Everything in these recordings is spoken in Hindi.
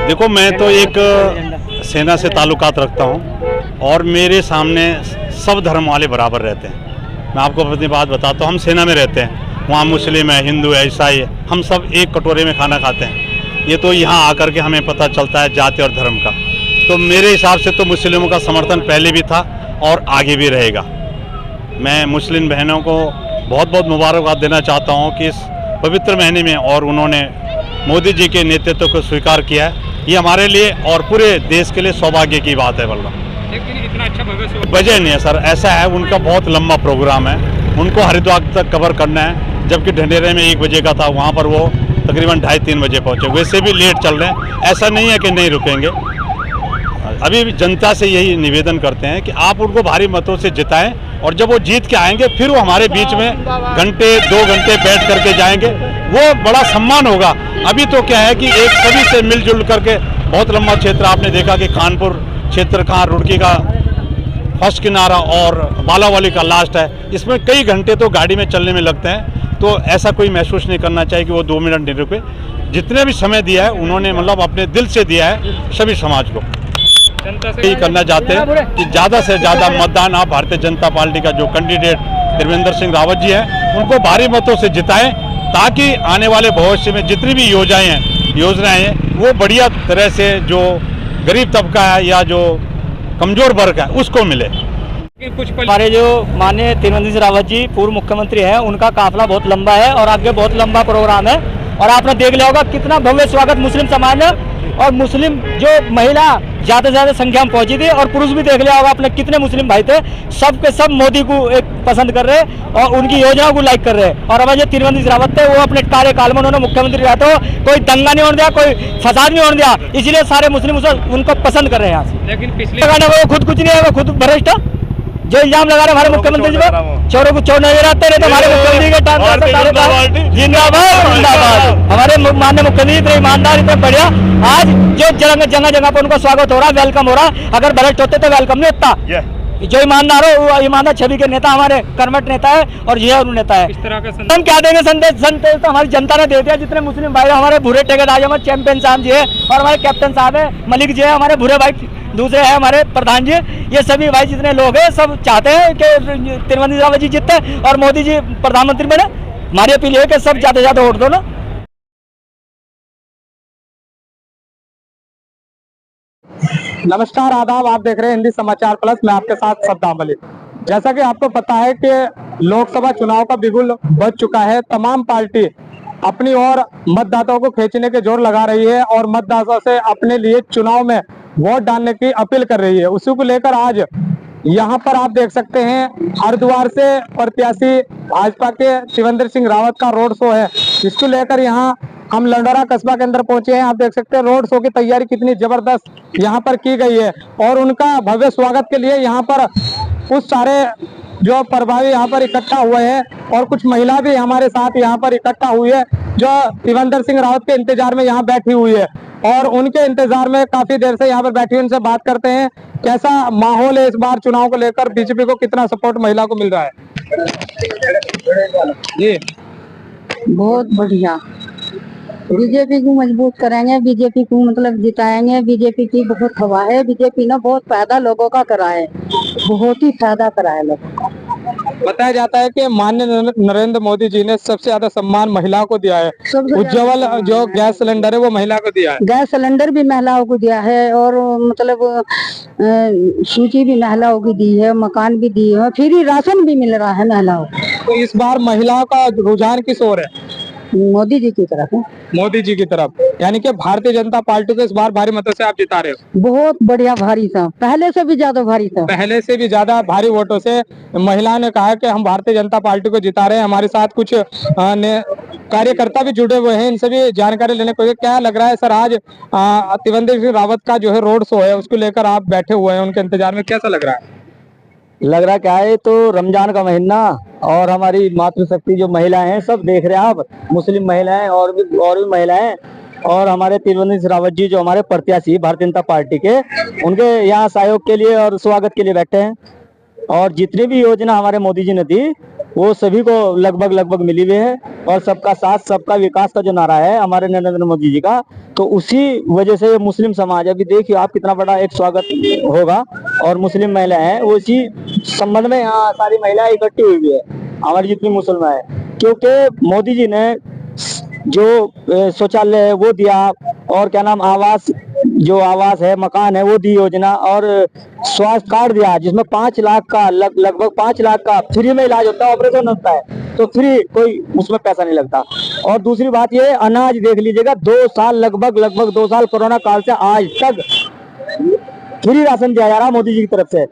देखो, मैं तो एक सेना से ताल्लुकात रखता हूँ और मेरे सामने सब धर्म वाले बराबर रहते हैं। मैं आपको अपनी बात बताता हूँ, हम सेना में रहते हैं, वहाँ मुस्लिम है, हिंदू है, ईसाई है, हम सब एक कटोरे में खाना खाते हैं। ये तो यहाँ आकर के हमें पता चलता है जाति और धर्म का। तो मेरे हिसाब से तो मुस्लिमों का समर्थन पहले भी था और आगे भी रहेगा। मैं मुस्लिम बहनों को बहुत बहुत मुबारकबाद देना चाहता हूँ कि इस पवित्र महीने में और उन्होंने मोदी जी के नेतृत्व को स्वीकार किया है। ये हमारे लिए और पूरे देश के लिए सौभाग्य की बात है। बल्ला लेकिन इतना अच्छा भव्य वजह नहीं है सर, ऐसा है उनका बहुत लंबा प्रोग्राम है, उनको हरिद्वार तक कवर करना है, जबकि ढंढेरे में 1 बजे का था, वहाँ पर वो तकरीबन 2:30-3 बजे पहुँचे। वैसे भी लेट चल रहे हैं, ऐसा नहीं है कि नहीं रुकेंगे। अभी भी जनता से यही निवेदन करते हैं कि आप उनको भारी मतों से जिताएं और जब वो जीत के आएंगे फिर वो हमारे बीच में घंटे 2 घंटे बैठ करके जाएंगे, वो बड़ा सम्मान होगा। अभी तो क्या है कि एक सभी से मिलजुल करके बहुत लंबा क्षेत्र आपने देखा कि कानपुर क्षेत्र का रुड़की का फर्स्ट किनारा और बालावाली का लास्ट है, इसमें कई घंटे तो गाड़ी में चलने में लगते हैं। तो ऐसा कोई महसूस नहीं करना चाहिए कि वो 2 मिनट नहीं रुके। जितने भी समय दिया है उन्होंने मतलब अपने दिल से दिया है सभी समाज को। यही करना चाहते हैं कि ज़्यादा से ज़्यादा मतदान आप भारतीय जनता पार्टी का जो कैंडिडेट त्रिवेंद्र सिंह रावत जी हैं उनको भारी मतों से जिताएं, ताकि आने वाले भविष्य में जितनी भी योजनाएं हैं वो बढ़िया तरह से जो गरीब तबका है या जो कमजोर वर्ग है उसको मिले। कुछ हमारे जो माननीय त्रिवेंद्र सिंह रावत जी पूर्व मुख्यमंत्री हैं, उनका काफिला बहुत लंबा है और आगे बहुत लंबा प्रोग्राम है। और आपने देख लिया होगा कितना भव्य स्वागत मुस्लिम समाज ने और मुस्लिम जो महिला ज़्यादा से ज़्यादा संख्या में पहुंची थी और पुरुष भी देख लिया होगा अपने कितने मुस्लिम भाई थे, सब के सब मोदी को एक पसंद कर रहे और उनकी योजनाओं को लाइक कर रहे। और हमारे जो त्रिवेंद्र सिंह रावत थे वो अपने कार्यकाल में उन्होंने मुख्यमंत्री रहा तो कोई दंगा नहीं होने दिया, कोई फसाद नहीं होने दिया, इसलिए सारे मुस्लिम उनको पसंद कर रहे हैं यहाँ से। लेकिन पिछले वो खुद कुछ नहीं है, वो खुद भ्रष्ट जो इल्जाम लगा रहे हमारे मुख्यमंत्री जी पे, चोरों को चोर नजर आते रहे तो हमारे मुख्यमंत्री के टाइम जिंदाबाद जिंदाबाद। हमारे माननीय मुख्यमंत्री इतने ईमानदार, इतने बढ़िया, आज जो जगह जगह पर उनका स्वागत हो रहा है, वेलकम हो रहा है। अगर भ्रष्ट होते तो वेलकम नहीं होता। जो ईमानदार हो वो ईमानदार छवि के नेता हमारे कर्मठ नेता है और ये नेता है। इस तरह का हम क्या देंगे संदेश तो हमारी जनता ने दे दिया। जितने मुस्लिम भाई हमारे भूरे ठेकेदार हमारे चैंपियन साहब जी है और हमारे कैप्टन साहब है, मलिक जी है, हमारे भूरे भाई दूसरे हैं हमारे प्रधान जी, ये सभी भाई जितने लोग हैं सब चाहते हैं कि त्रिवेंद्र सिंह रावत जी जीते और मोदी जी प्रधानमंत्री बने। हमारी अपील है कि सब ज्यादा ज्यादा वोट दो ना। नमस्कार, आदाब, आप देख रहे हैं हिंदी समाचार प्लस। मैं आपके साथ सद्दाम अली। जैसा कि आपको पता है कि लोकसभा चुनाव का बिगुल बज चुका है। तमाम पार्टी अपनी ओर मतदाताओं को खींचने के जोर लगा रही है और मतदाताओं से अपने लिए चुनाव में वोट डालने की अपील कर रही है। उसी को लेकर आज यहाँ पर आप देख सकते हैं हरिद्वार से प्रत्याशी भाजपा के त्रिवेंद्र सिंह रावत का रोड शो है। इसको लेकर यहाँ हम लंडोरा कस्बा के अंदर पहुंचे हैं। आप देख सकते हैं रोड शो की तैयारी कितनी जबरदस्त यहाँ पर की गई है और उनका भव्य स्वागत के लिए यहाँ पर कुछ सारे जो प्रभावी यहाँ पर इकट्ठा हुए हैं और कुछ महिला भी हमारे साथ यहाँ पर इकट्ठा हुई है जो त्रिवेंद्र सिंह रावत के इंतजार में यहाँ बैठी हुई है और उनके इंतजार में काफी देर से यहाँ पर बैठी हुई। उनसे बात करते हैं कैसा माहौल है इस बार चुनाव को लेकर, बीजेपी को कितना सपोर्ट महिला को मिल रहा है। जी बहुत बढ़िया, बीजेपी को मजबूत करेंगे, बीजेपी को मतलब जिताएंगे। बीजेपी की बहुत हवा है, बीजेपी ने बहुत फायदा लोगों का करा है, बहुत ही फायदा करा है लोगों का। बताया जाता है कि माननीय नरेंद्र मोदी जी ने सबसे ज्यादा सम्मान महिलाओं को दिया है। उज्ज्वल जो गैस सिलेंडर है वो महिला को दिया है, गैस सिलेंडर भी महिलाओं को दिया है और मतलब सूची भी महिलाओं की दी है, मकान भी दिए है, फ्री राशन भी मिल रहा है महिलाओं को। तो इस बार महिलाओं का रुझान किस ओर है? मोदी जी की तरफ है, मोदी जी की तरफ, यानी कि भारतीय जनता पार्टी को इस बार भारी मतों से आप जिता रहे हो। बहुत बढ़िया, भारी था, पहले से भी ज्यादा भारी था, पहले से भी ज्यादा भारी वोटों से महिलाओं ने कहा कि हम भारतीय जनता पार्टी को जिता रहे हैं। हमारे साथ कुछ कार्यकर्ता भी जुड़े हुए हैं, इनसे भी जानकारी लेने को। क्या लग रहा है सर, आज त्रिवेंद्र सिंह रावत का जो है रोड शो है उसको लेकर आप बैठे हुए हैं उनके इंतजार में, कैसा लग रहा है? लग रहा क्या है, तो रमजान का महीना और हमारी मातृशक्ति जो महिलाएं हैं सब देख रहे हैं आप, मुस्लिम महिलाएं और भी महिलाएं और हमारे त्रिवेंद्र सिंह रावत जी जो हमारे प्रत्याशी भारतीय जनता पार्टी के, उनके यहाँ सहयोग के लिए और स्वागत के लिए बैठे हैं। और जितनी भी योजना हमारे मोदी जी ने दी वो सभी को लगभग लगभग मिली हुई है। और सबका साथ सबका विकास का जो नारा है हमारे नरेंद्र मोदी जी का, तो उसी वजह से मुस्लिम समाज, अभी देखिए आप कितना बड़ा एक स्वागत होगा। और मुस्लिम महिलाएं हैं, वो इसी संबंध में यहाँ सारी महिलाएं इकट्ठी हुई है हमारी जितनी मुसलमान है, क्योंकि मोदी जी ने जो शौचालय है वो दिया, और क्या नाम आवास, जो आवास है मकान है वो दी योजना, और स्वास्थ्य कार्ड दिया जिसमें 5 लाख का लगभग 5 लाख का फ्री में इलाज होता है, ऑपरेशन होता है तो फ्री, कोई उसमें पैसा नहीं लगता। और दूसरी बात ये, अनाज देख लीजिएगा 2 साल लगभग 2 साल कोरोना काल से आज तक फ्री राशन दिया जा रहा है मोदी जी की तरफ से।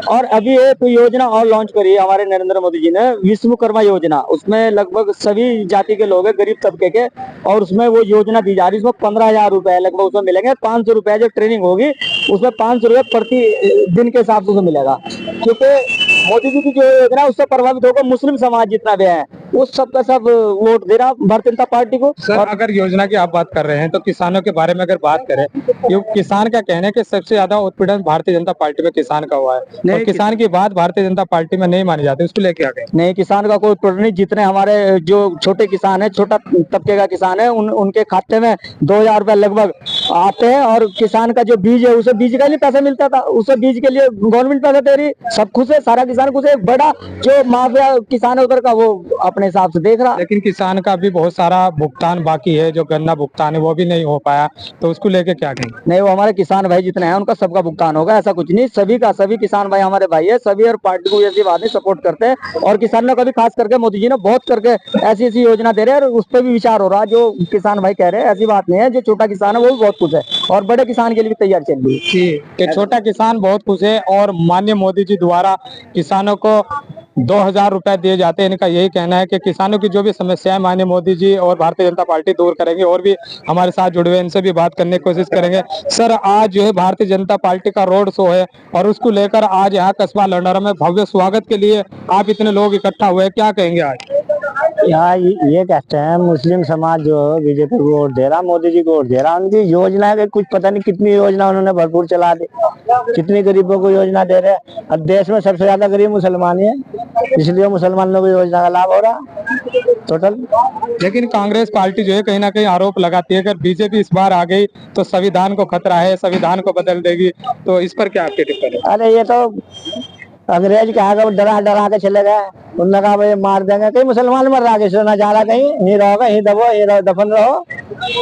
और अभी एक योजना और लॉन्च करी है हमारे नरेंद्र मोदी जी ने, विश्वकर्मा योजना, उसमें लगभग सभी जाति के लोग हैं, गरीब तबके के, और उसमें वो योजना दी जा रही है। उसमें 15,000 रुपए लगभग उसमें मिलेंगे। 500 रुपए जो ट्रेनिंग होगी उसमें 500 रुपए प्रति दिन के हिसाब से उसे मिलेगा, क्योंकि मोदी जी की जो योजना है उससे प्रभावित होकर मुस्लिम समाज जितना भी है वो सबका सब वोट दे रहा भारतीय जनता पार्टी को। सर, अगर योजना की आप बात कर रहे हैं तो किसानों के बारे में अगर बात करें, ये किसान का कहना है कि सबसे ज्यादा उत्पीड़न भारतीय जनता पार्टी में किसान का हुआ है, और किसान की बात भारतीय जनता पार्टी में नहीं मानी जाती, उसको लेके आ गए। नहीं, किसान का कोई उत्पीड़न नहीं। जितने हमारे जो छोटे किसान है, छोटा तबके का किसान है, उनके खाते में 2,000 रुपए लगभग आते हैं। और किसान का जो बीज है उसे बीज का नहीं पैसा मिलता था, उसे बीज के लिए गवर्नमेंट पैसा दे रही, सब खुश है, सारा किसान खुश है। बड़ा जो माफिया किसान है उधर का वो अपने हिसाब से देख रहा। लेकिन किसान का भी बहुत सारा भुगतान बाकी है, जो गन्ना भुगतान है वो भी नहीं हो पाया, तो उसको लेके क्या कहेंगे? नहीं, वो हमारे किसान भाई जितने हैं उनका सबका भुगतान होगा, ऐसा कुछ नहीं। सभी किसान भाई हमारे भाई है, सभी और पार्टी को ऐसी बात नहीं सपोर्ट करते हैं। और किसानों का भी खास करके मोदी जी ने बहुत करके ऐसी योजना दे रहे हैं, और उस पर भी विचार हो रहा है। जो किसान भाई कह रहे हैं ऐसी बात नहीं है, जो छोटा किसान है वो भी बहुत खुश है, और बड़े किसान के लिए भी तैयार चल रही है कि छोटा किसान बहुत खुश है। और माननीय मोदी जी द्वारा किसानों को 2,000 रुपए दिए जाते हैं। इनका यही कहना है कि किसानों की जो भी समस्याएं माननीय मोदी जी और भारतीय जनता पार्टी दूर करेंगे। और भी हमारे साथ जुड़े हुए इनसे भी बात करने की कोशिश करेंगे। सर, आज जो है भारतीय जनता पार्टी का रोड शो है, और उसको लेकर आज यहाँ कस्बा लंडारा में भव्य स्वागत के लिए आप इतने लोग इकट्ठा हुए, क्या कहेंगे आज? यहाँ ये कहते हैं मुस्लिम समाज जो बीजेपी को वोट दे रहा, मोदी जी को वोट दे रहा, उनकी योजना के कुछ पता नहीं कितनी योजना उन्होंने भरपूर चला दी, कितनी गरीबों को योजना दे रहे हैं। अब देश में सबसे ज्यादा गरीब मुसलमान ही है, इसलिए मुसलमानों को योजना का लाभ हो रहा टोटल। लेकिन कांग्रेस पार्टी जो है कहीं ना कहीं आरोप लगाती है कि अगर बीजेपी इस बार आ गई तो संविधान को खतरा है, संविधान को बदल देगी, तो इस पर क्या आपकी टिप्पणी? अरे ये तो अंग्रेज कहा डरा के चले गए, उन्होंने कहा भाई मार देंगे, कहीं मुसलमान मर रहा है, ना जा रहा कहीं, नहीं रहोगा, यहीं दबो, ये दफन रहो।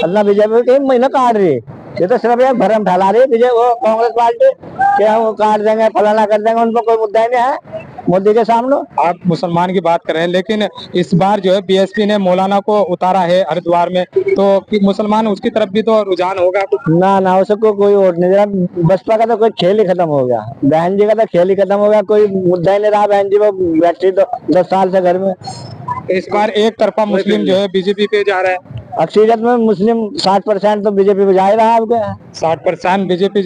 अल्लाह बीजेपी कहीं महीना काट रही, ये तो सिर्फ एक भरम फैला रही है वो कांग्रेस पार्टी कि हम वो काट देंगे, फलाना कर देंगे, उन पर कोई मुद्दा ही नहीं है मोदी के सामने। आप मुसलमान की बात कर रहे हैं, लेकिन इस बार जो है बीएसपी ने मौलाना को उतारा है हरिद्वार में, तो मुसलमान उसकी तरफ भी तो रुझान होगा? ना उसको कोई वोट नहीं दे रहा। बसपा का तो कोई खेल ही खत्म हो गया, बहन जी का तो खेल ही खत्म हो गया, कोई मुद्दा ही नहीं रहा। बहन जी वो बैठी तो 10 साल से घर में। इस बार एक तरफा मुस्लिम जो है बीजेपी पे जा रहा है, अक्सरियत में मुस्लिम 60% तो बीजेपी पे जा ही रहा है। आपके 60% बीजेपी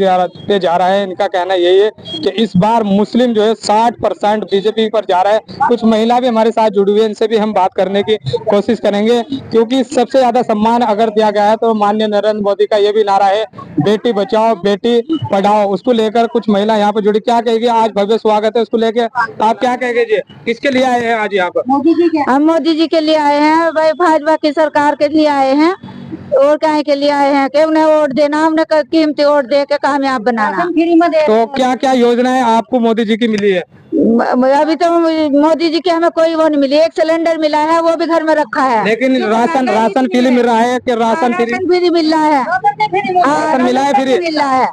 पे जा रहा है। इनका कहना यही है कि इस बार मुस्लिम जो है 60% बीजेपी पर जा रहा है। कुछ महिला भी हमारे साथ जुड़ी हुई है, इनसे भी हम बात करने की कोशिश करेंगे, क्योंकि सबसे ज्यादा सम्मान अगर दिया गया है तो माननीय नरेंद्र मोदी का ये भी नारा है, बेटी बचाओ बेटी पढ़ाओ। उसको लेकर कुछ महिला यहाँ पे जुड़ी, क्या कहेगी? आज भव्य स्वागत है, उसको लेकर आप क्या कहेंगे जी? किसके लिए आए हैं आज यहाँ पर? हम मोदी जी के लिए आए हैं भाई, भाजपा की सरकार के लिए आए हैं, और काहे के लिए आए हैं कि उन्हें वोट देना, हमने कीमती वोट दे के कामयाब बनाना। तो क्या क्या योजनाएं आपको मोदी जी की मिली है? अभी तो मोदी जी की हमें कोई वो नहीं मिली, एक सिलेंडर मिला है वो भी घर में रखा है। लेकिन राशन फ्री मिल रहा है कि राशन फ्री मिल रहा है? राशन मिला है, फ्री मिल रहा है,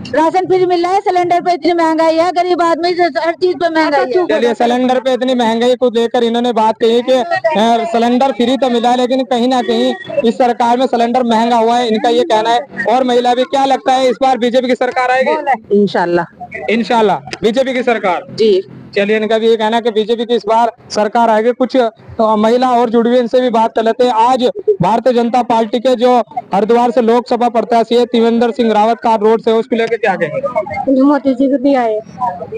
राशन फ्री मिल रहा है। सिलेंडर पे इतनी महंगाई है, गरीब आदमी हर चीज पे महंगाई है। चलिए, सिलेंडर पे इतनी महंगाई को लेकर इन्होंने बात कही कि सिलेंडर फ्री तो मिला है, लेकिन कहीं ना कहीं इस सरकार में सिलेंडर महंगा हुआ है, इनका ये कहना है। और महिला भी, क्या लगता है इस बार बीजेपी की सरकार आएगी? इंशाल्लाह बीजेपी की सरकार जी। चलिए, इनका भी ये कहना है कि बीजेपी की इस बार सरकार आएगी। कुछ महिला और जुड़ी हुई, इनसे भी बात कर लेते हैं। आज भारतीय जनता पार्टी के जो हरिद्वार से लोकसभा प्रत्याशी है त्रिवेंद्र सिंह रावत का रोड से, उसको लेकर क्या कहेंगे? मोदी जी भी आए।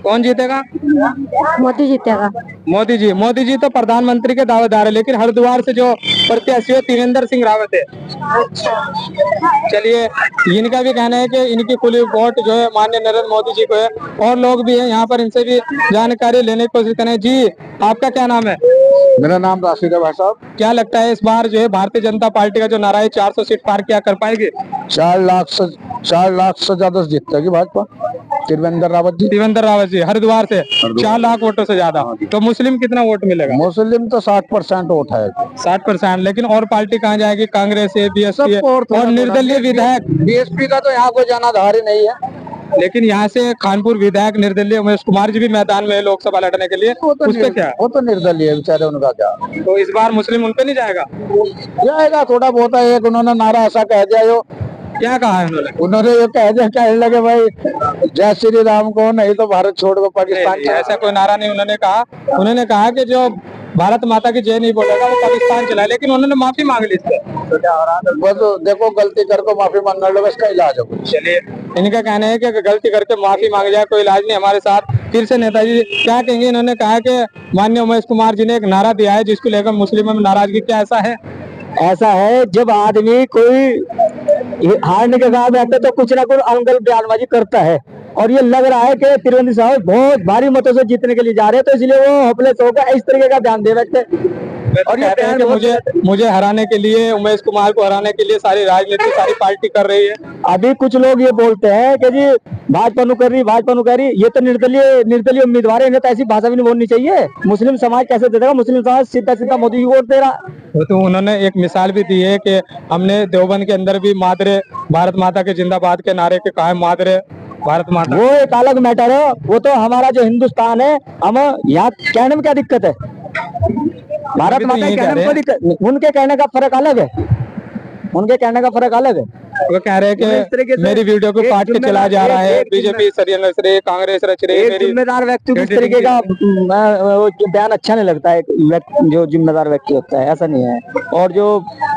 कौन जीतेगा? मोदी जीतेगा। मोदी जी तो प्रधानमंत्री के दावेदार है, लेकिन हरिद्वार से जो प्रत्याशी है त्रिवेंद्र सिंह रावत है। चलिए, इनका भी कहना है कि इनकी खुली वोट जो है माननीय नरेंद्र मोदी जी को है। और लोग भी हैं यहाँ पर, इनसे भी जानकारी लेने की कोशिश करें। जी, आपका क्या नाम है? मेरा नाम राशिद है भाई साहब। क्या लगता है इस बार जो है भारतीय जनता पार्टी का जो नारा है 400 सीट पार क्या कर पाएगी? 4 लाख से ज्यादा से जीत जाएगी भाजपा। त्रिवेंद्र रावत जी। त्रिवेंद्र रावत जी हरिद्वार से 4 लाख वोटों से ज्यादा। तो मुस्लिम कितना वोट मिलेगा? मुस्लिम तो 60% वोट है। 60%। लेकिन और पार्टी कहाँ जाएगी? कांग्रेस है, बीएसपी है और निर्दलीय विधायक। बीएसपी का तो यहाँ कोई जनाधारी नहीं है। लेकिन यहाँ से कानपुर विधायक निर्दलीय उमेश कुमार जी भी मैदान में है लोकसभा लड़ने के लिए, उस पे क्या? वो तो निर्दलीय है बेचारे, उनका क्या। तो इस बार मुस्लिम उन पे नहीं जाएगा? जाएगा थोड़ा बहुत है। एक उन्होंने नारा ऐसा कह दिया जो, क्या कहा है उन्होंने ये कह दिया, कहने लगे भाई जय श्री राम को, नहीं तो भारत छोड़ को पाकिस्तान। ऐसा कोई नारा नहीं उन्होंने कहा। उन्होंने कहा कि जो भारत माता की जय नहीं बोलेगा वो पाकिस्तान चलाए, लेकिन उन्होंने माफी मांग ली इससे। बस देखो गलती करके माफी मांगना लो, इसका इलाज है। चलिए, इनका कहना है कि गलती करके माफी मांग जाए, कोई इलाज नहीं। हमारे साथ फिर से नेताजी क्या कहेंगे? इन्होंने कहा कि माननीय उमेश कुमार जी ने एक नारा दिया है जिसको लेकर मुस्लिमों में नाराजगी, क्या ऐसा है? ऐसा है, जब आदमी कोई हारने के बाद बैठता है तो कुछ ना कुछ अंगल बयानबाजी करता है, और ये लग रहा है कि त्रिवेंद्र साहब बहुत भारी मतों से जीतने के लिए जा रहे हैं, तो इसलिए वो होपलेस होकर इस तरीके का ध्यान दे बैठते। और ये कहते हैं कि मुझे हराने के लिए, उमेश कुमार को हराने के लिए सारी राजनीति, सारी पार्टी कर रही है। अभी कुछ लोग ये बोलते हैं कि जी भाजपा नु कर रही, भाजपा नु कर रही। ये तो निर्दलीय उम्मीदवार है, इन्हें तो ऐसी भाषा भी नहीं बोलनी चाहिए। मुस्लिम समाज कैसे दे देगा? मुस्लिम समाज सीधा सीधा मोदी की वोट दे रहा। तो उन्होंने एक मिसाल भी दी है कि हमने देवबंद के अंदर भी मादरे भारत माता के जिंदाबाद के नारे के कहा है, मादरे भारत माता। वो एक अलग मैटर है, वो तो हमारा जो हिंदुस्तान है, हम यहाँ कहने में क्या दिक्कत है? भारत माता कहने में कोई दिक्कत, उनके कहने का फर्क अलग है, उनके कहने का फर्क अलग है। वो कह रहे हैं कि मेरी वीडियो को काट के चला जा रहा है, बीजेपी षड्यंत्र रच रही है, कांग्रेस रच रही है। जिम्मेदार व्यक्ति को इस तरीके का बयान अच्छा नहीं लगता है, जो जिम्मेदार व्यक्ति होता है, ऐसा नहीं है। और जो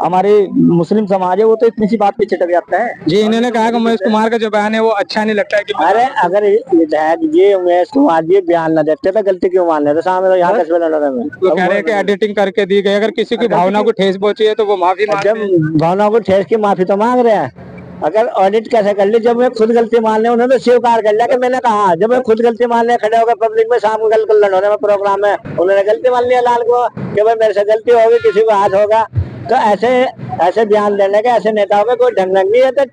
हमारे मुस्लिम समाज है वो तो इतनी सी बात पे चिटक जाता है। जी, इन्होंने कहा कि उमेश कुमार का जो बयान है वो अच्छा नहीं लगता है कि अरे अगर विधायक जी उमेश कुमार जी बयान न देते तो गलती क्यों मान लेते? सामने यहाँ कस्बे लड़ में वो कह रहे हैं कि एडिटिंग करके दी गई, अगर किसी की भावना को ठेस पहुंची है तो वो माफी मांगते हैं। जब भावना को ठेस की माफी तो मांग रहे हैं, अगर ऑडिट कैसे कर ली? जब मैं खुद गलती मान लिया, उन्होंने स्वीकार कर लिया कि मैंने कहा, जब मैं खुद गलती मान लिया, खड़े होकर पब्लिक में शाम को कल लड़ने में प्रोग्राम में उन्होंने गलती मान लिया लाल को कि भाई मेरे से गलती होगी, किसी को हाथ होगा। तो ऐसे बयान देने के ऐसे नेताओं में कोई ढंग नहीं है। तो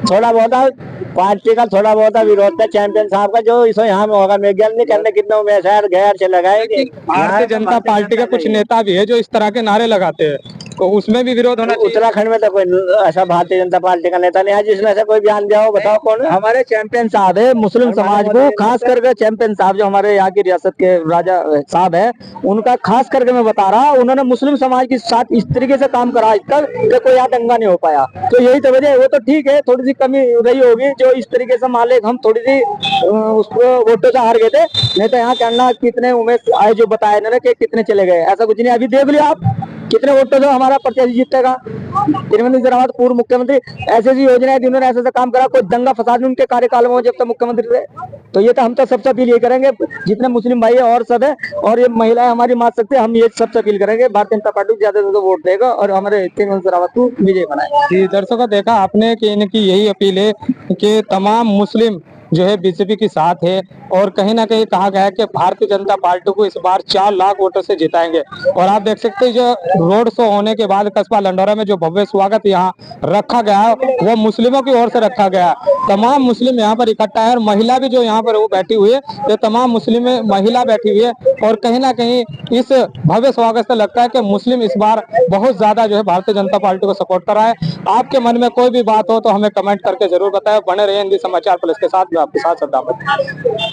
थोड़ा बहुत पार्टी का थोड़ा बहुत विरोध है चैंपियन साहब का, जो इस यहाँ में होगा मैं ज्ञान नहीं करने कितने उमेश है गैर से लगाए। भारतीय जनता पार्टी का कुछ नेता भी है जो इस तरह के नारे लगाते हैं, तो उसमें भी विरोध होना चाहिए। उत्तराखंड में तो कोई ऐसा भारतीय जनता पार्टी का नेता नहीं है जिसमें से कोई बयान दिया हो, बताओ कौन? हमारे चैंपियन साहब है, मुस्लिम समाज को खास करके चैंपियन साहब जो हमारे यहाँ की रियासत के राजा साहब है, उनका खास करके मैं बता रहा, उन्होंने मुस्लिम समाज के साथ इस तरीके से काम करा आज तक कि कोई यहाँ दंगा नहीं हो पाया। तो यही तो वजह है। वो तो ठीक है, थोड़ी सी कमी रही होगी जो इस तरीके से मान ले हम थोड़ी सी उसको वोटों से हार गए थे, नहीं तो यहाँ कहना कितने उमेश आए जो बताया इन्होंने कि कितने चले गए, ऐसा कुछ नहीं। अभी देख लिया आप कितने वोटों से हमारा प्रत्याशी जीतेगा। त्रिवेंद्र रावत पूर्व मुख्यमंत्री, ऐसी ऐसी योजनाएं जिन्होंने ऐसा काम करा, कोई दंगा फसाद नहीं उनके कार्यकाल में जब तक मुख्यमंत्री रहे। तो ये तो हम तो सबसे अपील ये करेंगे, जितने मुस्लिम भाई है और सब है, और ये महिलाएं हमारी मान सकते हैं, हम ये सबसे अपील करेंगे भारतीय जनता पार्टी ज्यादा से ज्यादा वोट देगा और हमारे त्रिवेंद्र रावत को विजय बनाए। दर्शकों देखा आपने कि इनकी यही अपील है कि तमाम मुस्लिम जो है बीजेपी के साथ है, और कहीं ना कहीं कहा गया है कि भारतीय जनता पार्टी को इस बार 4 लाख वोटों से जिताएंगे। और आप देख सकते हैं जो रोड शो होने के बाद कस्बा लंडौरा में जो भव्य स्वागत यहाँ रखा गया वो मुस्लिमों की ओर से रखा गया। तमाम मुस्लिम यहाँ पर इकट्ठा है और महिला भी जो यहाँ पर वो बैठी हुई है, तो तमाम मुस्लिम महिला बैठी हुई है, और कहीं ना कहीं इस भव्य स्वागत से लगता है कि मुस्लिम इस बार बहुत ज्यादा जो है भारतीय जनता पार्टी को सपोर्ट कर रहा है। आपके मन में कोई भी बात हो तो हमें कमेंट करके जरूर बताएं। बने रहे हिंदी समाचार प्लस के साथ, मैं आपके साथ सद्दाम।